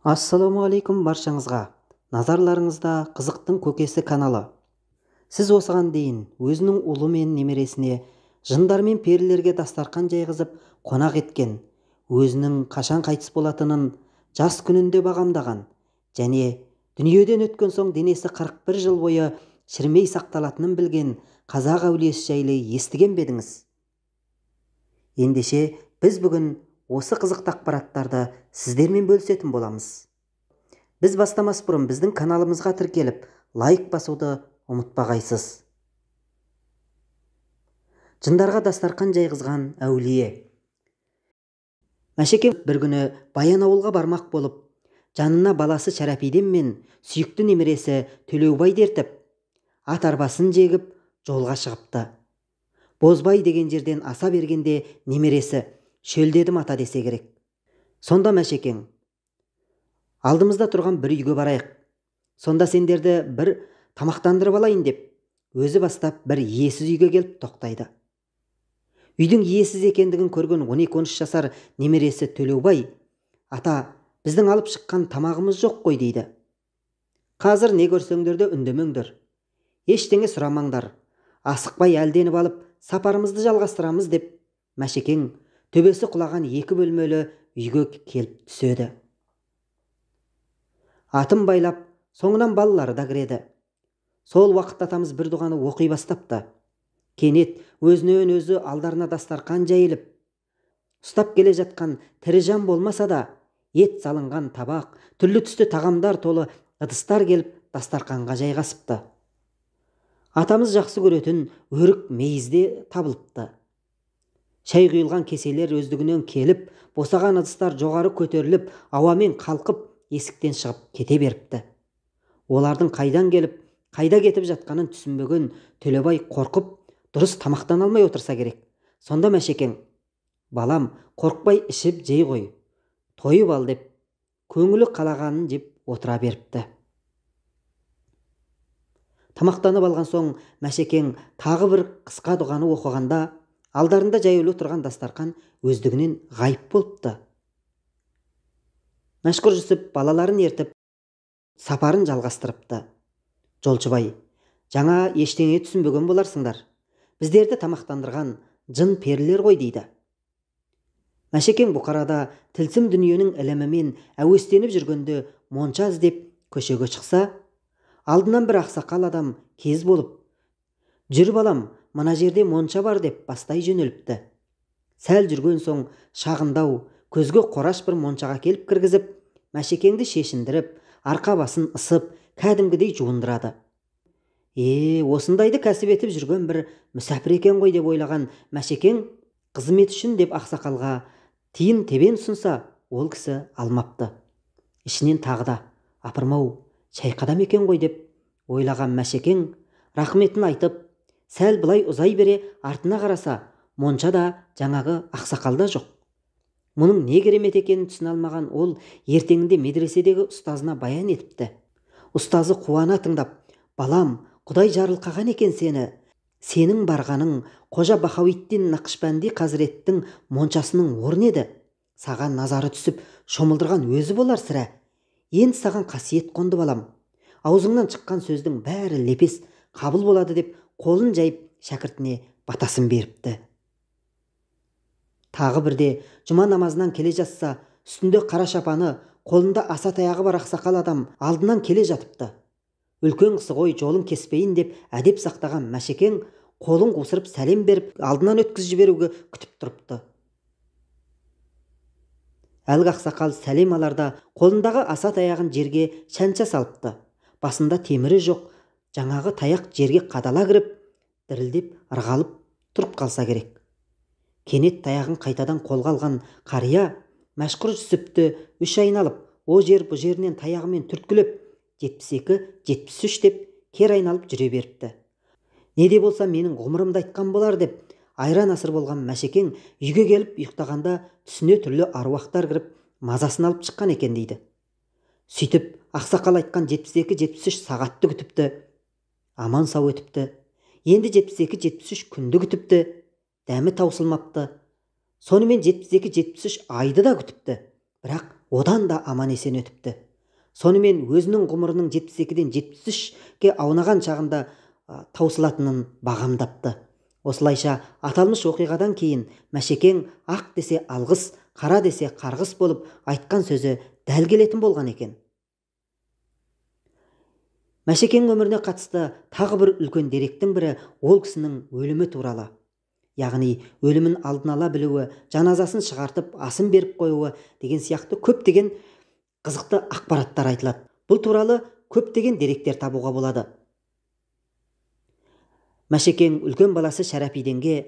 Ассалаумағалейкум баршаңызға. Назарларыңызда Қызықтың көкесі каналы. Сіз осыған дейін өзінің ұлы мен немересіне жындар мен перілерге дастархан жайғызып қонақ еткен, өзінің қашан қайтыс болатынын жас күнінде бағамдаған және дүниеден өткен соң денесі 41 жыл бойы шірмей сақталатынын білген қазақ әулиесі жайлы естіген бе едіңіз? Ендеше біз бүгін осы қызықты ақпараттарды сіздермен бөлісетін боламыз. Біз бастамас бұрын біздің каналымызға тіркеліп, лайк басуды ұмытпағайсыз. Жындарға дастархан жайғызған әулие. Мәшекең бір күні Баянауылға бармақ болып, жанына баласы Шәрәпиден мен сүйікті немересі Төлеубайды ертіп, ат арбасын жегіп жолға шығыпты. Бозбай деген жерден аса бергенде немересі шөлдедім ата десе керек. Сонда Мәшекең: алдымызда тұрған бір үйге барайық. Сонда сендерді бір тамақтандырып алайын деп, өзі бастап бір иесіз үйге келіп тоқтайды. Үйдің иесіз екендігін көрген 12-13 жасар немересі Төлеубай: ата, біздің алып шыққан тамағымыз жоқ қой дейді. Қазір не көрсеңдер де үндемеңдер. Ештеңе сұрамаңдар. Асықпай әлденіп алып, сапарымызды жалғастырамыз деп, Мәшекең төбесі құлаған 2 бөлмелі үйге келіп түседі. Атын байлап, соңынан балалары да кіреді. Сол уақытта атамыз бір дұғаны оқи бастапты. Кенет өзінен өзі алдарына дастархан жайылып, ұстап келе жатқан тірі жан болмаса да, ет салынған табақ, түрлі түсті тағамдар толы ыдыстар келіп дастарханға жайғасыпты. Атамыз жақсы көретін өрік мейізде табылыпты. Шай құйылған кеселер өздігінен келіп, босаған ыдыстар жоғары көтеріліп, ауамен қалқып, есіктен шығып кете беріпті. Олардың қайдан келіп, қайда кетіп жатқанын түсінбеген Төлебай қорқып, дұрыс тамақтан алмай отырса керек. Сонда Мәшекең: балам, қорқпай ішіп жей ғой, тойып ал деп, көңілі қалағанын жеп отыра беріпті. Тамақтанып алған соң Мәшекең тағы бір қысқа дұғаны оқығанда, алдарында жайылу тұрған дастархан өздігінен ғайып болыпты. Мәшһүр Жүсіп балаларын ертіп, сапарын жалғастырыпты. Жолшыбай: жаңа ештеңе түсінбеген боларсыңдар. Біздерді тамақтандырған жын перілер ғой дейді. Мәшекең Бұқарада тылсым дүниенің ілімімен әуестеніп жүргенде монша іздеп көшеге шықса, алдынан бір ақсақал адам кез болып: жүр балам, мына жерде монша бар деп бастай жөнеліпті. Сәл жүрген соң шағындау, көзге қораш бір моншаға келіп кіргізіп, Мәшекеңді шешіндіріп, арқа басын ысып, кәдімгідей жуындырады. Осындайды кәсіп етіп жүрген бір мүсәпір екен ғой деп ойлаған Мәшекең қызмет үшін деп ақсақалға тиын тебен ұсынса, ол кісі алмапты. Ішінен тағы да: апырмау, шайқадам екен ғой деп ойлаған Мәшекең рахметін айтып, сәл былай ұзай бере артына қараса, монша да жаңағы ақсақалда жоқ. Мұның не керемет екенін түсіне алмаған ол ертеңінде медреседегі ұстазына баян етіпті. Ұстазы қуана тыңдап: балам, Құдай жарылқаған екен сені. Сенің барғаның Қожа Бахауиддин Нақшбанди Қазіреттің моншасының орны еді. Саған назары түсіп шомылдырған өзі болар сірә. Енді саған қасиет қонды балам. Аузыңнан шыққан сөздің бәрі лепес қабыл болады деп қолын жайып шәкіртіне батасын беріпті. Тағы бірде жұма намазынан келе жатса, үстінде қара шапаны, қолында аса таяғы бар ақсақал адам алдынан келе жатыпты. Үлкен кісі ғой, жолын кеспейін деп әдеп сақтаған Мәшекең қолын қусырып сәлем беріп, алдынан өткізіп жіберуге күтіп тұрыпты. Әлгі ақсақал сәлем аларда қолындағы аса таяғын жерге шанша салыпты. Басында темірі жоқ, жаңағы таяқ жерге қадала кіріп, дірілдеп ырғалып тұрып қалса керек. Кенет таяғын қайтадан қолға алған қария Мәшһүр Жүсіпті 3 айналып, о жер бұ жерінен таяғымен түрткілеп, 72-73 деп кер айналып жүре беріпті. Не де болса менің ғұмырымды айтқан болар деп айран асыр болған Мәшекең үйге келіп ұйықтағанда түсіне түрлі аруақтар кіріп мазасын алып шыққан екен дейді. Сөйтіп ақсақал айтқан 72-73 сағатты күтіпті. Аман сау өтіпті. Енді 72-73 күнді күтіпті. Дәмі таусылмапты. Сонымен 72-73 айды да күтіпті. Бірақ одан да аман есен өтіпті. Сонымен өзінің ғұмырының 72-ден 73-ке аунаған шағында таусылатынын бағамдапты. Осылайша аталмыш оқиғадан кейін Мәшекең ақ десе алғыс, қара десе қарғыс болып айтқан сөзі дәл келетін болған екен. Мәшекең өміріне қатысты тағы бір үлкен деректің бірі ол кісінің өлімі туралы. Яғни өлімін алдын ала білуі, жаназасын шығартып, асын беріп қоюы деген сияқты көптеген қызықты ақпараттар айтылады. Бұл туралы көптеген деректер табуға болады. Мәшекең үлкен баласы Шәрәпиденге: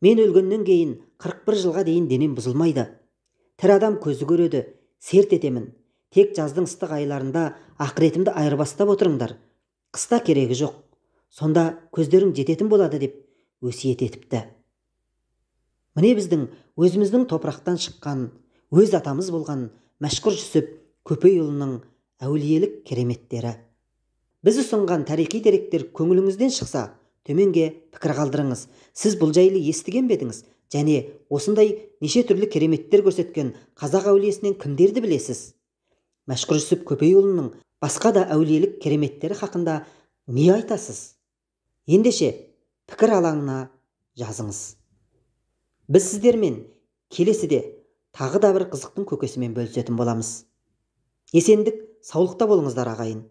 "Мен өлгеннен кейін 41 жылға дейін денем бұзылмайды. Тірі адам көзі көреді, серт етемін. Тек жаздың ыстық айларында ақыретімді айырбастап отырыңдар. Қыста керегі жоқ. Сонда көздерің жететін болады" деп өсиет етіпті. Міне біздің өзіміздің топырақтан шыққан, өз атамыз болған Мәшһүр Жүсіп Көпейұлының әулиелік кереметтері. Біз ұсынған тарихи деректер көңіліңізден шықса, төменге пікір қалдырыңыз. Сіз бұл жайлы естіген бе едіңіз? Және осындай неше түрлі кереметтер көрсеткен қазақ әулиесінен кімдерді білесіз? Мәшһүр Жүсіп Көпейұлының басқа да әулиелік кереметтері хақында не айтасыз? Ендеше пікір алаңына жазыңыз. Біз сіздермен келесіде тағы да бір қызықтың көкесімен бөлісетін боламыз. Есендік, саулықта болыңыздар ағайын.